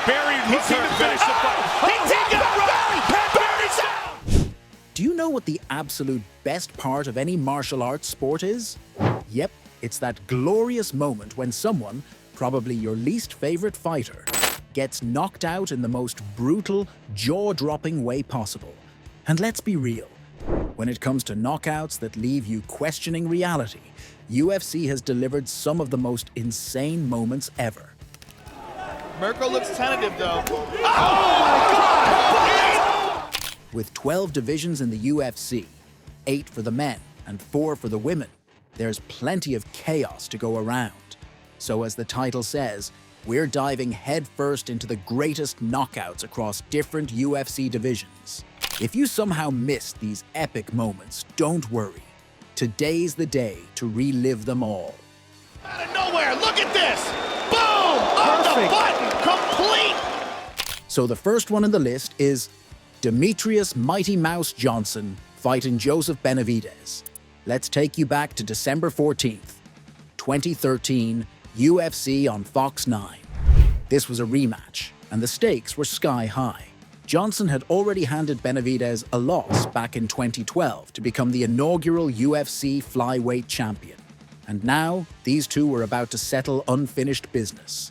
Barry looking to finish the fight. He got right. Barry's down. Do you know what the absolute best part of any martial arts sport is? Yep, it's that glorious moment when someone, probably your least favorite fighter, gets knocked out in the most brutal, jaw-dropping way possible. And let's be real, when it comes to knockouts that leave you questioning reality, UFC has delivered some of the most insane moments ever. Mirko looks tentative though. With 12 divisions in the UFC, 8 for the men and 4 for the women, there's plenty of chaos to go around. So as the title says, we're diving headfirst into the greatest knockouts across different UFC divisions. If you somehow missed these epic moments, don't worry. Today's the day to relive them all. Out of nowhere, look at this! Boom! On the button, complete! So the first one on the list is Demetrius Mighty Mouse Johnson fighting Joseph Benavidez. Let's take you back to December 14th, 2013, UFC on Fox 9. This was a rematch, and the stakes were sky high. Johnson had already handed Benavidez a loss back in 2012 to become the inaugural UFC flyweight champion. And now, these two were about to settle unfinished business.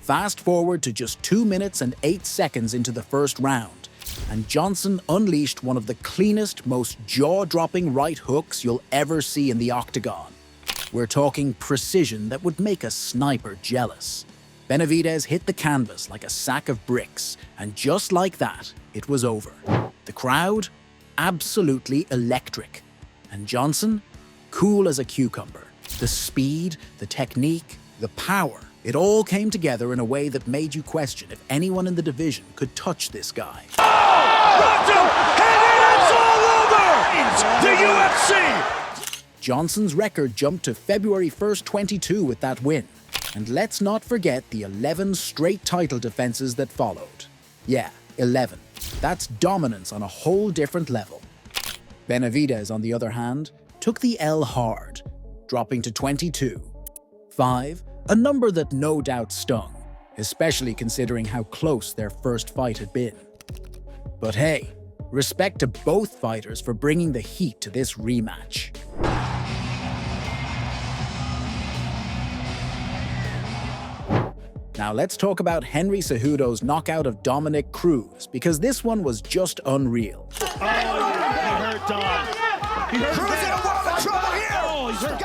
Fast forward to just 2 minutes and 8 seconds into the first round, and Johnson unleashed one of the cleanest, most jaw-dropping right hooks you'll ever see in the octagon. We're talking precision that would make a sniper jealous. Benavidez hit the canvas like a sack of bricks, and just like that, it was over. The crowd? Absolutely electric. And Johnson? Cool as a cucumber. The speed, the technique, the power, it all came together in a way that made you question if anyone in the division could touch this guy. The UFC. Johnson's record jumped to February 1st, 22 with that win. And let's not forget the 11 straight title defenses that followed. Yeah, 11. That's dominance on a whole different level. Benavidez, on the other hand, took the L hard, dropping to 22. 5, a number that no doubt stung, especially considering how close their first fight had been. But hey, respect to both fighters for bringing the heat to this rematch. Now let's talk about Henry Cejudo's knockout of Dominic Cruz, because this one was just unreal. He hurt Dom. He hurt Cruz in a world of trouble here! he's hurt.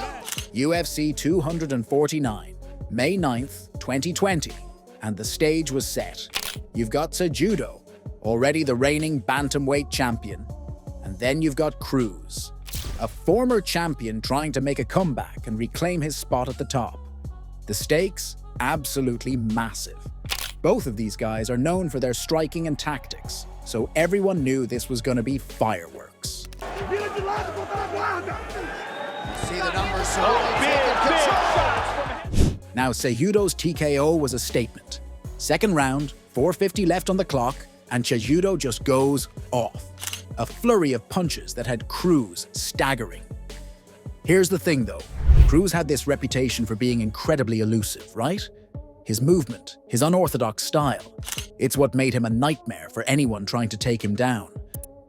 UFC 249, May 9th, 2020, and the stage was set. You've got Cejudo, already the reigning bantamweight champion, and then you've got Cruz, a former champion trying to make a comeback and reclaim his spot at the top. The stakes? Absolutely massive. Both of these guys are known for their striking and tactics, so everyone knew this was going to be fireworks. See the numbers, so Now, Cejudo's TKO was a statement. Second round, 4:50 left on the clock, and Cejudo just goes off. A flurry of punches that had Cruz staggering. Here's the thing though, Cruz had this reputation for being incredibly elusive, right? His movement, his unorthodox style, it's what made him a nightmare for anyone trying to take him down.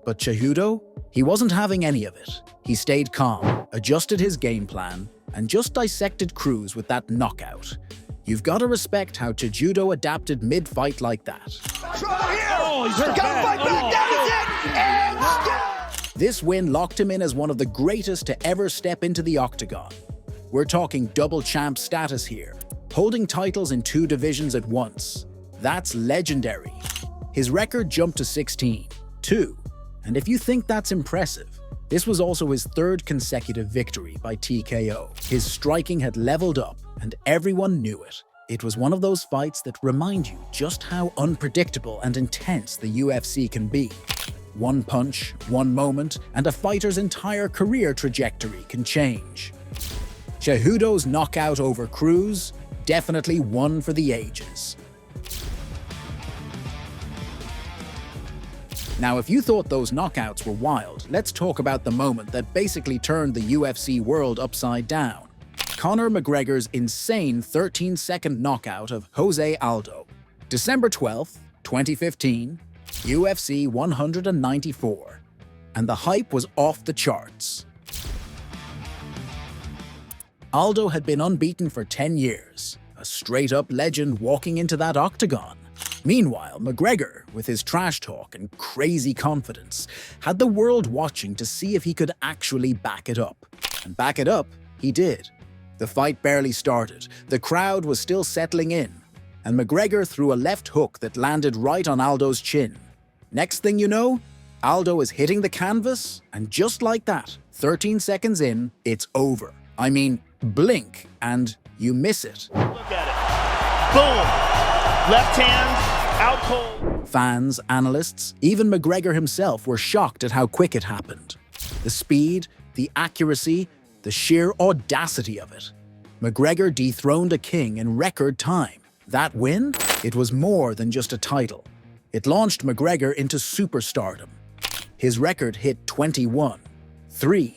But Cejudo? He wasn't having any of it. He stayed calm, adjusted his game plan, and just dissected Cruz with that knockout. You've got to respect how Cejudo adapted mid-fight like that. trouble here! He's hurt Gotta fight back, that is it! And This win locked him in as one of the greatest to ever step into the octagon. We're talking double champ status here, holding titles in 2 divisions at once. That's legendary. His record jumped to 16-2, and if you think that's impressive, this was also his 3rd consecutive victory by TKO. His striking had leveled up, and everyone knew it. It was one of those fights that remind you just how unpredictable and intense the UFC can be. One punch, one moment, and a fighter's entire career trajectory can change. Cejudo's knockout over Cruz, definitely one for the ages. Now, if you thought those knockouts were wild, let's talk about the moment that basically turned the UFC world upside down. Conor McGregor's insane 13-second knockout of Jose Aldo. December 12th, 2015, UFC 194. And the hype was off the charts. Aldo had been unbeaten for 10 years, a straight-up legend walking into that octagon. Meanwhile, McGregor, with his trash talk and crazy confidence, had the world watching to see if he could actually back it up. And back it up, he did. The fight barely started, the crowd was still settling in, and McGregor threw a left hook that landed right on Aldo's chin. Next thing you know, Aldo is hitting the canvas, and just like that, 13 seconds in, it's over. I mean, blink, and you miss it. Look at it. Boom. Left hand, out cold. Fans, analysts, even McGregor himself were shocked at how quick it happened. The speed, the accuracy, the sheer audacity of it. McGregor dethroned a king in record time. That win? It was more than just a title. It launched McGregor into superstardom. His record hit 21-3,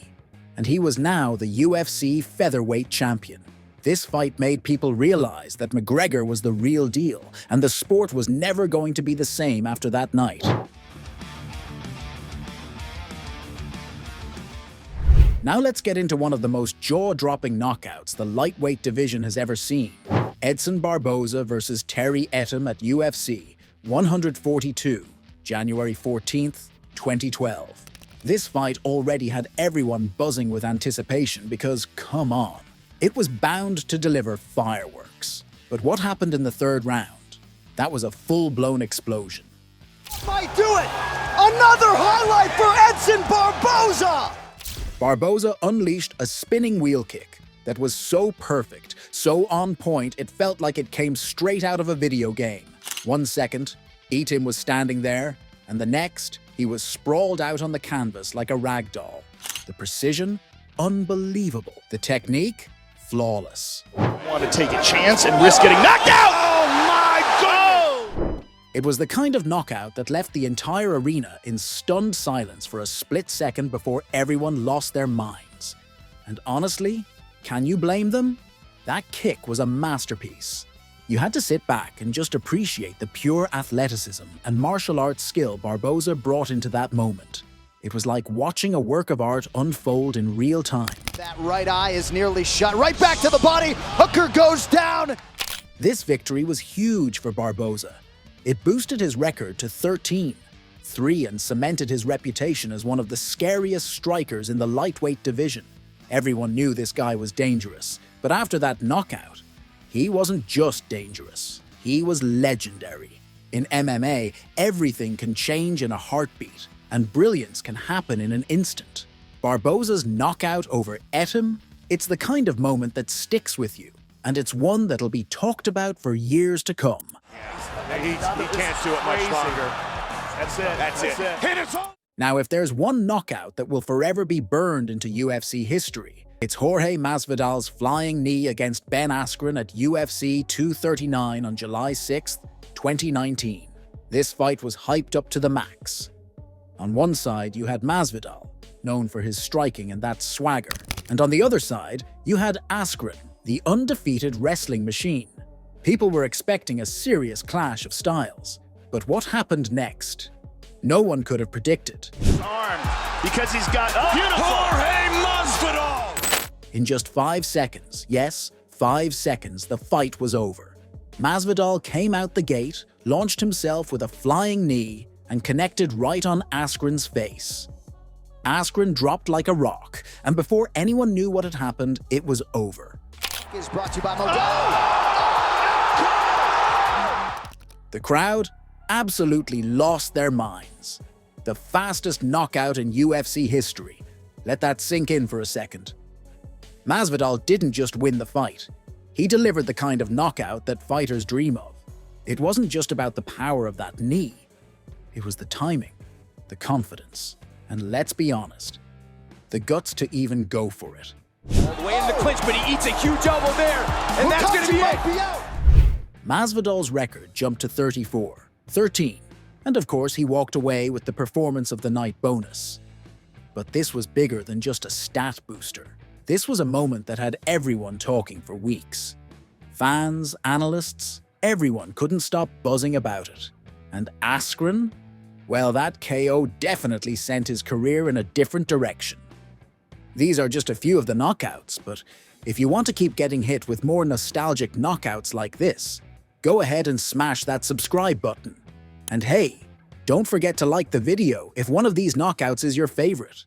and he was now the UFC featherweight champion. This fight made people realize that McGregor was the real deal, and the sport was never going to be the same after that night. Now let's get into one of the most jaw-dropping knockouts the lightweight division has ever seen. Edson Barboza versus Terry Etim at UFC 142, January 14th, 2012. This fight already had everyone buzzing with anticipation because, come on, it was bound to deliver fireworks. But what happened in the third round? That was a full-blown explosion. Might do it! Another highlight for Edson Barboza! Barboza unleashed a spinning wheel kick that was so perfect, so on point, it felt like it came straight out of a video game. 1 second, Etim was standing there, and the next, he was sprawled out on the canvas like a rag doll. The precision, unbelievable. The technique, flawless. Want to take a chance and risk getting knocked out? Oh my God! It was the kind of knockout that left the entire arena in stunned silence for a split second before everyone lost their minds. And honestly, can you blame them? That kick was a masterpiece. You had to sit back and just appreciate the pure athleticism and martial arts skill Barboza brought into that moment. It was like watching a work of art unfold in real time. That right eye is nearly shut. Right back to the body. Hooker goes down. This victory was huge for Barboza. It boosted his record to 13-3 and cemented his reputation as one of the scariest strikers in the lightweight division. Everyone knew this guy was dangerous, but after that knockout, he wasn't just dangerous, he was legendary. In MMA, everything can change in a heartbeat, and brilliance can happen in an instant. Barboza's knockout over Etim, it's the kind of moment that sticks with you, and it's one that'll be talked about for years to come. He can't do it much longer. That's it. Hit it all. Now, if there's one knockout that will forever be burned into UFC history, it's Jorge Masvidal's flying knee against Ben Askren at UFC 239 on July 6th, 2019. This fight was hyped up to the max. On one side, you had Masvidal, known for his striking and that swagger. And on the other side, you had Askren, the undefeated wrestling machine. People were expecting a serious clash of styles. But what happened next? No one could have predicted. Armed because he's got beautiful. Jorge Masvidal! In just 5 seconds, yes, 5 seconds, the fight was over. Masvidal came out the gate, launched himself with a flying knee, and connected right on Askren's face. Askren dropped like a rock, and before anyone knew what had happened, it was over. Is brought to you by Modelo. The crowd absolutely lost their minds. The fastest knockout in UFC history. Let that sink in for a second. Masvidal didn't just win the fight. He delivered the kind of knockout that fighters dream of. It wasn't just about the power of that knee. It was the timing, the confidence, and let's be honest, the guts to even go for it. All the way in the clinch, but he eats a huge elbow there, and that's going to be it. Masvidal's record jumped to 34-13, and of course he walked away with the performance of the night bonus. But this was bigger than just a stat booster. This was a moment that had everyone talking for weeks. Fans, analysts, everyone couldn't stop buzzing about it. And Askren? Well, that KO definitely sent his career in a different direction. These are just a few of the knockouts, but if you want to keep getting hit with more nostalgic knockouts like this, go ahead and smash that subscribe button. And hey, don't forget to like the video if one of these knockouts is your favorite.